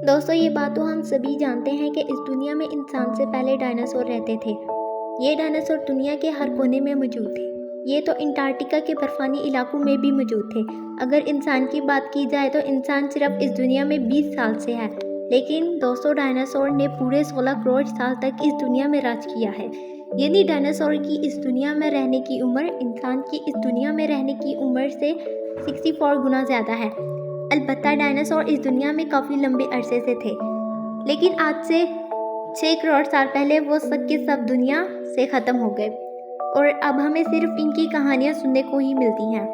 दोस्तों ये बात तो हम सभी जानते हैं कि इस दुनिया में इंसान से पहले डायनासोर रहते थे। ये डायनासोर दुनिया के हर कोने में मौजूद थे। ये तो अंटार्कटिका के बर्फानी इलाकों में भी मौजूद थे। अगर इंसान की बात की जाए तो इंसान सिर्फ इस दुनिया में 20 साल से है, लेकिन दोस्तों डायनासोर ने पूरे 16 करोड़ साल तक इस दुनिया में राज किया है। यानी डायनासोर की इस दुनिया में रहने की उम्र इंसान की इस दुनिया में रहने की उम्र से 64 गुना ज़्यादा है। अलबत्ता डायनासोर इस दुनिया में काफ़ी लंबे अरसे से थे, लेकिन आज से 6 करोड़ साल पहले वो सब के सब दुनिया से ख़त्म हो गए और अब हमें सिर्फ इनकी कहानियाँ सुनने को ही मिलती हैं।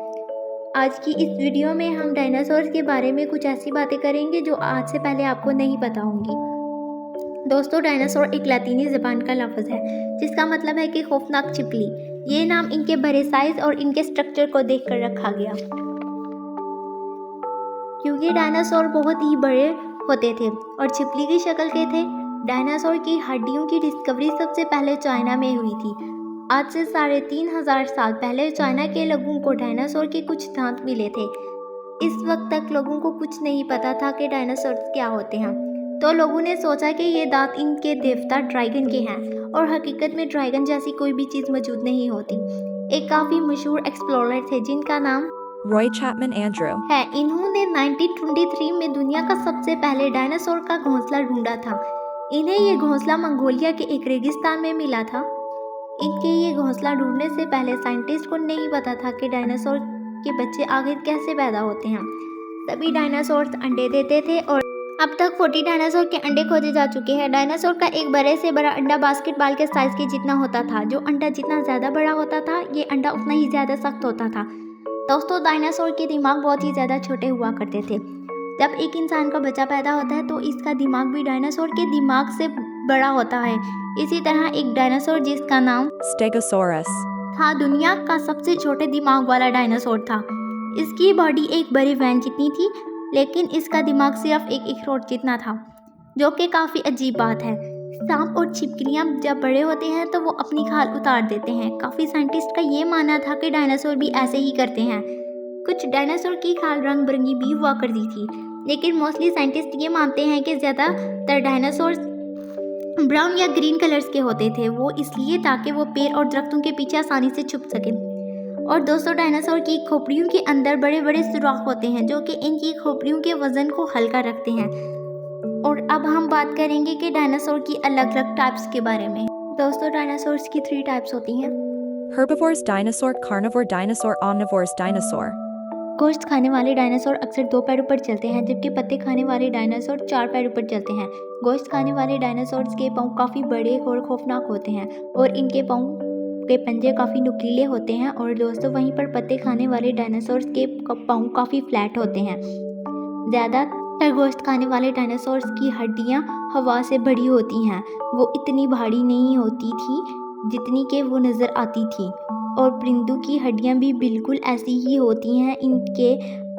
आज की इस वीडियो में हम डायनासोर के बारे में कुछ ऐसी बातें करेंगे जो आज से पहले आपको नहीं पता होंगी। दोस्तों डायनासोर एक लातीनी ज़बान का लफ्ज़ है जिसका मतलब है कि खौफनाक छिपकली। ये नाम इनके बड़े साइज और इनके स्ट्रक्चर को देखकर रखा गया, क्योंकि डायनासोर बहुत ही बड़े होते थे और छिपकली की शक्ल के थे। डायनासोर की हड्डियों की डिस्कवरी सबसे पहले चाइना में हुई थी। आज से 3500 साल पहले चाइना के लोगों को डायनासोर के कुछ दांत मिले थे। इस वक्त तक लोगों को कुछ नहीं पता था कि डायनासोर क्या होते हैं, तो लोगों ने सोचा कि ये दांत इनके देवता ड्रैगन के हैं, और हकीकत में ड्रैगन जैसी कोई भी चीज़ मौजूद नहीं होती। एक काफ़ी मशहूर एक्सप्लोरर थे जिनका नाम Roy Chapman Andrew है। इन्होंने 1923 में दुनिया का सबसे पहले डायनासोर का घोंसला ढूंढा था। इन्हें ये घोंसला मंगोलिया के एक रेगिस्तान में मिला था। इनके ये घोंसला ढूंढने से पहले साइंटिस्ट को नहीं पता था कि डायनासोर के बच्चे आखिर कैसे पैदा होते हैं। सभी डायनासोर अंडे देते थे और अब तक 40 डायनासोर के अंडे खोजे जा चुके हैं। डायनासोर का एक बड़े से बड़ा अंडा बास्केटबॉल के साइज के जितना होता था। जो अंडा जितना ज़्यादा बड़ा होता था, ये अंडा उतना ही ज़्यादा सख्त होता था। दोस्तों डायनासोर के दिमाग बहुत ही ज़्यादा छोटे हुआ करते थे। जब एक इंसान का बच्चा पैदा होता है तो इसका दिमाग भी डायनासोर के दिमाग से बड़ा होता है। इसी तरह एक डायनासोर जिसका नाम Stegosaurus था दुनिया का सबसे छोटे दिमाग वाला डायनासोर था। इसकी बॉडी एक बड़ी वैन जितनी थी, लेकिन इसका दिमाग सिर्फ एक अखरोट जितना था, जो कि काफ़ी अजीब बात है। सांप और छिपकलियाँ जब बड़े होते हैं तो वो अपनी खाल उतार देते हैं। काफ़ी साइंटिस्ट का ये मानना था कि डायनासोर भी ऐसे ही करते हैं। कुछ डायनासोर की खाल रंग बिरंगी भी हुआ करती थी, लेकिन मोस्टली साइंटिस्ट ये मानते हैं कि ज़्यादातर डायनासोर ब्राउन या ग्रीन कलर्स के होते थे। वो इसलिए ताकि वो पेड़ और दरख्तों के पीछे आसानी से छुप सके। और दोस्तों डायनासोर की खोपड़ियों के अंदर बड़े बड़े सुराख होते हैं जो कि इनकी खोपड़ियों के वजन को हल्का रखते हैं। और अब हम बात करेंगे कि डायनासोर की अलग अलग टाइप्स के बारे में। दोस्तों डायनासोर्स की 3 टाइप्स होती हैं। Herbivores dinosaur, carnivore dinosaur, omnivores dinosaur. गोश्त खाने वाले डायनासोर अक्सर 2 पैरों पर चलते हैं, जबकि पत्ते खाने वाले डायनासोर 4 पैरों पर चलते हैं। गोश्त खाने वाले डायनासोर्स के पाँव काफ़ी बड़े और खौफनाक होते हैं और इनके पाँव के पंजे काफ़ी नुकीले होते हैं। और दोस्तों वहीं पर पत्ते खाने वाले डायनासोर्स के पाँव काफ़ी फ्लैट होते हैं। ज़्यादातर गोश्त खाने वाले डायनासोर्स की हड्डियाँ हवा से भरी होती हैं। वो इतनी भारी नहीं होती थी जितनी कि वो नज़र आती थी, और परिंदों की हड्डियाँ भी बिल्कुल ऐसी ही होती हैं। इनके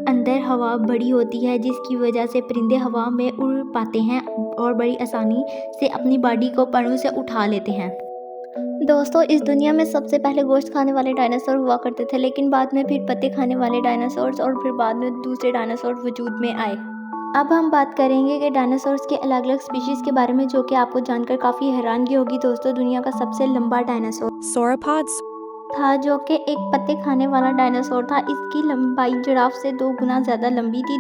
अंदर हवा बड़ी होती है, जिसकी वजह से परिंदे हवा में उड़ पाते हैं और बड़ी आसानी से अपनी बॉडी को परों से उठा लेते हैं। दोस्तों इस दुनिया में सबसे पहले गोश्त खाने वाले डायनासोर हुआ करते थे, लेकिन बाद में फिर पत्ते खाने वाले डायनासोर्स और फिर बाद में दूसरे डायनासोर वजूद में आए। अब हम बात करेंगे कि डायनासोर्स के अलग अलग स्पीशीज़ के बारे में, जो कि आपको जानकर काफ़ी हैरानगी होगी। दोस्तों दुनिया का सबसे लंबा डायनासोर Sauropods था, जो कि एक पत्ते खाने वाला डायनासोर था। इसकी लंबाई जिराफ से 2 गुना ज़्यादा लंबी थी।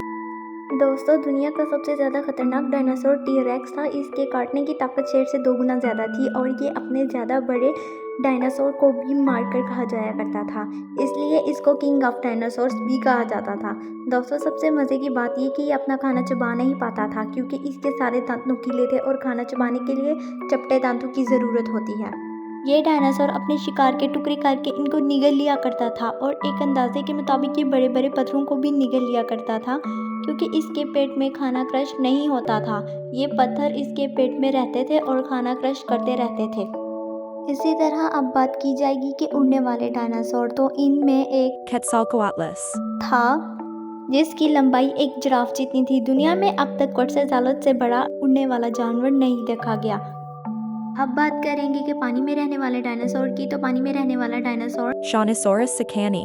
दोस्तों दुनिया का सबसे ज़्यादा खतरनाक डायनासोर टी-रेक्स था। इसके काटने की ताकत शेर से 2 गुना ज़्यादा थी और ये अपने ज़्यादा बड़े डायनासोर को भी मारकर कहा जाया करता था, इसलिए इसको किंग ऑफ डायनासोर्स भी कहा जाता था। दोस्तों सबसे मज़े की बात ये कि ये अपना खाना चबा नहीं पाता था, क्योंकि इसके सारे दांत नुकीले थे और खाना चबाने के लिए चपटे दांतों की ज़रूरत होती है। ये डायनासोर अपने शिकार के टुकड़े करके इनको निगल लिया करता था, और एक अंदाजे के मुताबिक ये बड़े बड़े पत्थरों को भी निगल लिया करता था, क्योंकि इसके पेट में खाना क्रश नहीं होता था। ये पत्थर इसके पेट में रहते थे और खाना क्रश करते रहते थे। इसी तरह अब बात की जाएगी कि उड़ने वाले डायनासोर, तो इनमें एक Quetzalcoatlus था जिसकी लंबाई एक जिराफ जितनी थी। दुनिया में अब तक क्वेट्ज़ालकोट्लस से बड़ा उड़ने वाला जानवर नहीं देखा गया। अब बात करेंगे कि पानी में रहने वाले डायनासोर की, तो पानी में रहने वाला डायनासोर Shawnosaurus siccani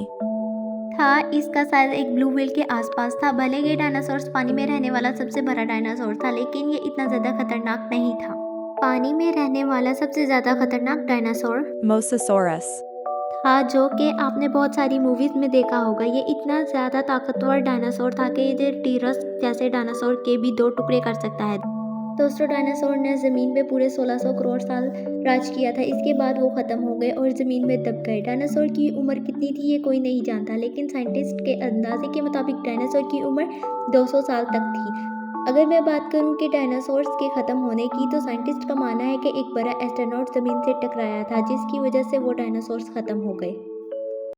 था। इसका साइज एक ब्लू व्हेल के आसपास था। भले ये डायनासोर्स पानी में रहने वाला सबसे बड़ा डायनासोर था, लेकिन ये इतना ज़्यादा खतरनाक नहीं था। पानी में रहने वाला सबसे ज़्यादा खतरनाक डायनासोर Mosasaurus. था, जो कि आपने बहुत सारी मूवीज़ में देखा होगा। ये इतना ज़्यादा ताकतवर डायनासोर था कि ये टीरस जैसे डायनासोर के भी 2 टुकड़े कर सकता है। दोस्तों, डायनासोर ने ज़मीन पे पूरे 1600 करोड़ साल राज किया था। इसके बाद वो ख़त्म हो गए और ज़मीन में दब गए। डायनासोर की उम्र कितनी थी ये कोई नहीं जानता, लेकिन साइंटिस्ट के अंदाजे के मुताबिक डायनासोर की उम्र 200 साल तक थी। अगर मैं बात करूं कि डायनासोर्स के ख़त्म होने की, तो साइंटिस्ट का मानना है कि एक बड़ा एस्टेरॉयड ज़मीन से टकराया था, जिसकी वजह से वो डायनासोर्स ख़त्म हो गए।